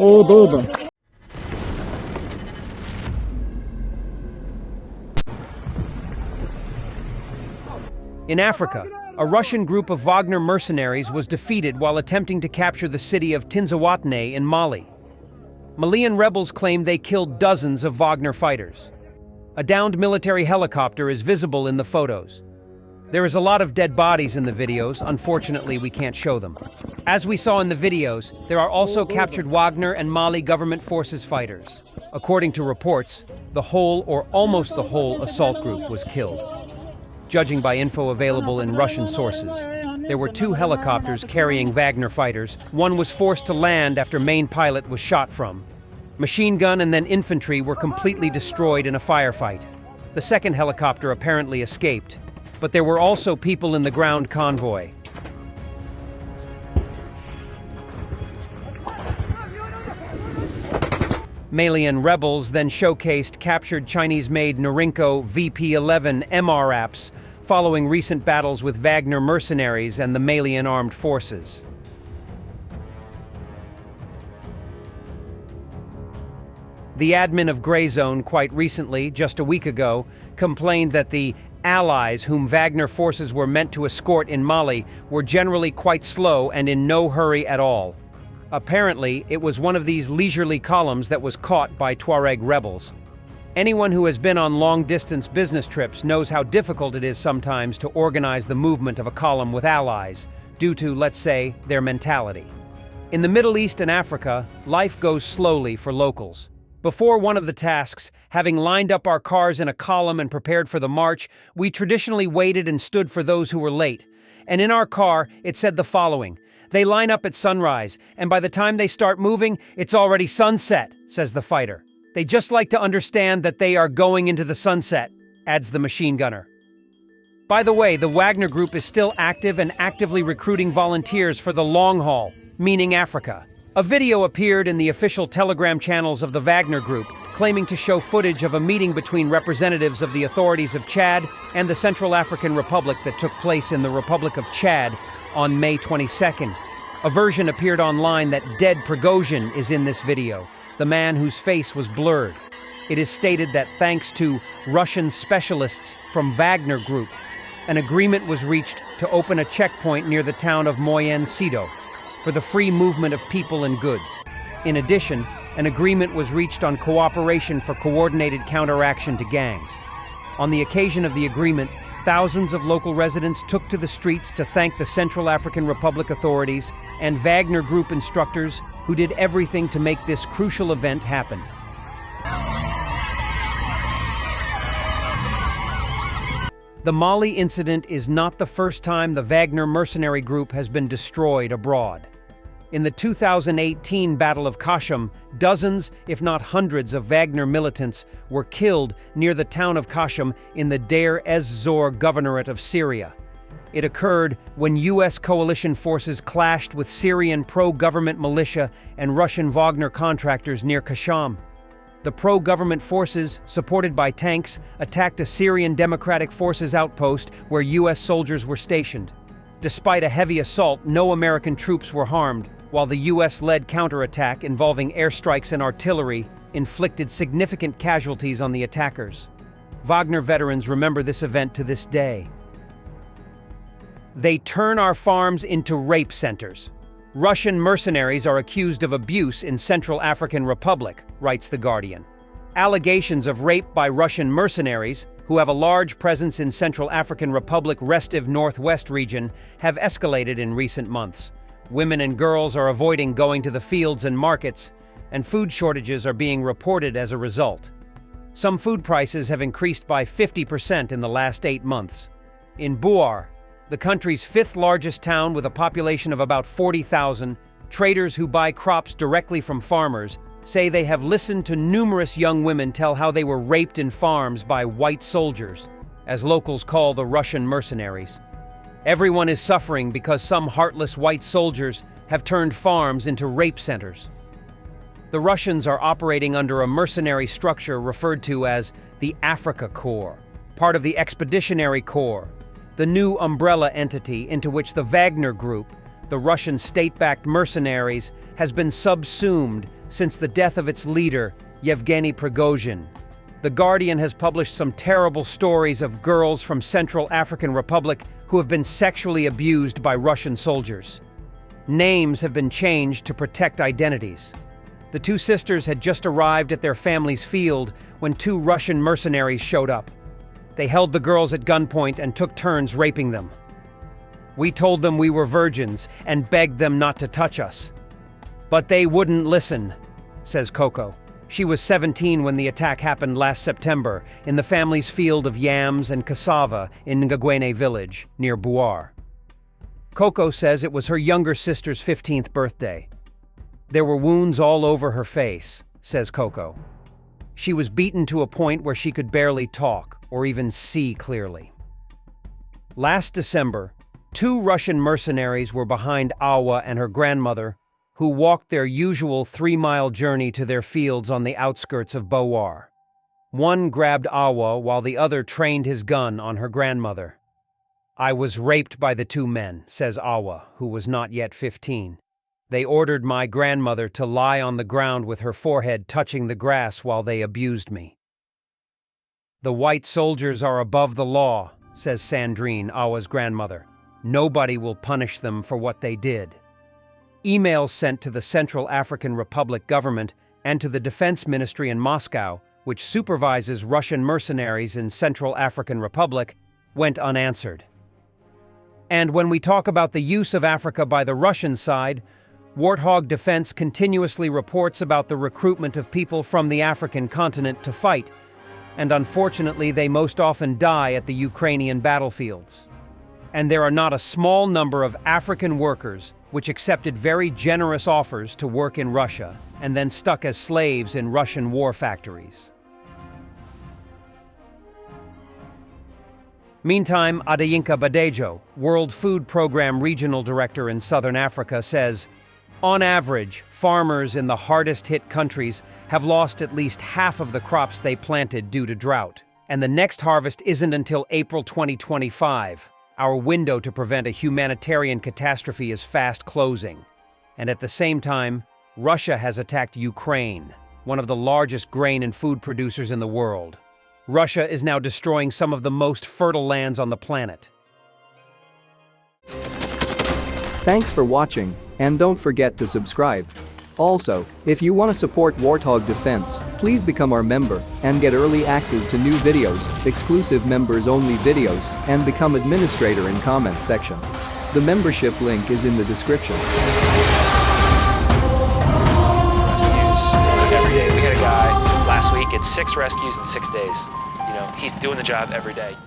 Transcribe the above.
In Africa, a Russian group of Wagner mercenaries was defeated while attempting to capture the city of Tinzawatne in Mali. Malian rebels claim they killed dozens of Wagner fighters. A downed military helicopter is visible in the photos. There is a lot of dead bodies in the videos. Unfortunately, we can't show them. As we saw in the videos, there are also captured Wagner and Mali government forces fighters. According to reports, the whole or almost the whole assault group was killed. Judging by info available in Russian sources, there were 2 helicopters carrying Wagner fighters. One was forced to land after main pilot was shot from. Machine gun and then infantry were completely destroyed in a firefight. The second helicopter apparently escaped, but there were also people in the ground convoy. Malian rebels then showcased captured Chinese-made Norinco VP-11 MRAPs following recent battles with Wagner mercenaries and the Malian armed forces. The admin of Grey Zone quite recently, just a week ago, complained that the allies whom Wagner forces were meant to escort in Mali were generally quite slow and in no hurry at all. Apparently, it was one of these leisurely columns that was caught by Tuareg rebels. Anyone who has been on long-distance business trips knows how difficult it is sometimes to organize the movement of a column with allies, due to, let's say, their mentality. In the Middle East and Africa, life goes slowly for locals. Before one of the tasks, having lined up our cars in a column and prepared for the march, we traditionally waited and stood for those who were late. And in our car, it said the following: "They line up at sunrise, and by the time they start moving, it's already sunset," says the fighter. "They just like to understand that they are going into the sunset," adds the machine gunner. By the way, the Wagner Group is still active and actively recruiting volunteers for the long haul, meaning Africa. A video appeared in the official Telegram channels of the Wagner Group, claiming to show footage of a meeting between representatives of the authorities of Chad and the Central African Republic that took place in the Republic of Chad on May 22nd. A version appeared online that dead Prigozhin is in this video, the man whose face was blurred. It is stated that thanks to Russian specialists from Wagner Group, an agreement was reached to open a checkpoint near the town of Moyen-Sido for the free movement of people and goods. In addition, an agreement was reached on cooperation for coordinated counteraction to gangs. On the occasion of the agreement, thousands of local residents took to the streets to thank the Central African Republic authorities and Wagner Group instructors who did everything to make this crucial event happen. The Mali incident is not the first time the Wagner mercenary group has been destroyed abroad. In the 2018 Battle of Kashum, dozens, if not hundreds, of Wagner militants were killed near the town of Kashum in the Deir ez-Zor governorate of Syria. It occurred when U.S. coalition forces clashed with Syrian pro-government militia and Russian Wagner contractors near Kashum. The pro-government forces, supported by tanks, attacked a Syrian Democratic Forces outpost where U.S. soldiers were stationed. Despite a heavy assault, no American troops were harmed, while the U.S.-led counterattack involving airstrikes and artillery inflicted significant casualties on the attackers. Wagner veterans remember this event to this day. "They turn our farms into rape centers. Russian mercenaries are accused of abuse in Central African Republic," writes The Guardian. Allegations of rape by Russian mercenaries, who have a large presence in Central African Republic restive northwest region, have escalated in recent months. Women and girls are avoiding going to the fields and markets, and food shortages are being reported as a result. Some food prices have increased by 50% in the last 8 months. In Bouar, the country's 5th largest town with a population of about 40,000, traders who buy crops directly from farmers say they have listened to numerous young women tell how they were raped in farms by white soldiers, as locals call the Russian mercenaries. Everyone is suffering because some heartless white soldiers have turned farms into rape centers. The Russians are operating under a mercenary structure referred to as the Africa Corps, part of the Expeditionary Corps, the new umbrella entity into which the Wagner Group, the Russian state-backed mercenaries, has been subsumed since the death of its leader, Yevgeny Prigozhin. The Guardian has published some terrible stories of girls from Central African Republic who have been sexually abused by Russian soldiers. Names have been changed to protect identities. The two sisters had just arrived at their family's field when two Russian mercenaries showed up. They held the girls at gunpoint and took turns raping them. We told them we were virgins and begged them not to touch us. But they wouldn't listen, says Coco. She was 17 when the attack happened last September in the family's field of yams and cassava in Ngagwene village, near Buar. Coco says it was her younger sister's 15th birthday. There were wounds all over her face, says Coco. She was beaten to a point where she could barely talk or even see clearly. Last December, two Russian mercenaries were behind Awa and her grandmother, who walked their usual 3-mile journey to their fields on the outskirts of Buar. One grabbed Awa while the other trained his gun on her grandmother. I was raped by the two men, says Awa, who was not yet 15. They ordered my grandmother to lie on the ground with her forehead touching the grass while they abused me. The white soldiers are above the law, says Sandrine, Awa's grandmother. Nobody will punish them for what they did. Emails sent to the Central African Republic government and to the Defense Ministry in Moscow, which supervises Russian mercenaries in Central African Republic, went unanswered. And when we talk about the use of Africa by the Russian side, Warthog Defense continuously reports about the recruitment of people from the African continent to fight, and unfortunately they most often die at the Ukrainian battlefields. And there are not a small number of African workers which accepted very generous offers to work in Russia and then stuck as slaves in Russian war factories. Meantime, Adeyinka Badejo, World Food Program Regional Director in Southern Africa, says, on average, farmers in the hardest-hit countries have lost at least half of the crops they planted due to drought, and the next harvest isn't until April 2025. Our window to prevent a humanitarian catastrophe is fast closing. And at the same time, Russia has attacked Ukraine, one of the largest grain and food producers in the world. Russia is now destroying some of the most fertile lands on the planet. Thanks for watching, and don't forget to subscribe. Also, if you want to support Warthog Defense, please become our member and get early access to new videos, exclusive members-only videos, and become administrator in comment section. The membership link is in the description. Rescues every day. We had a guy last week, it's 6 rescues in 6 days. You know, he's doing the job every day.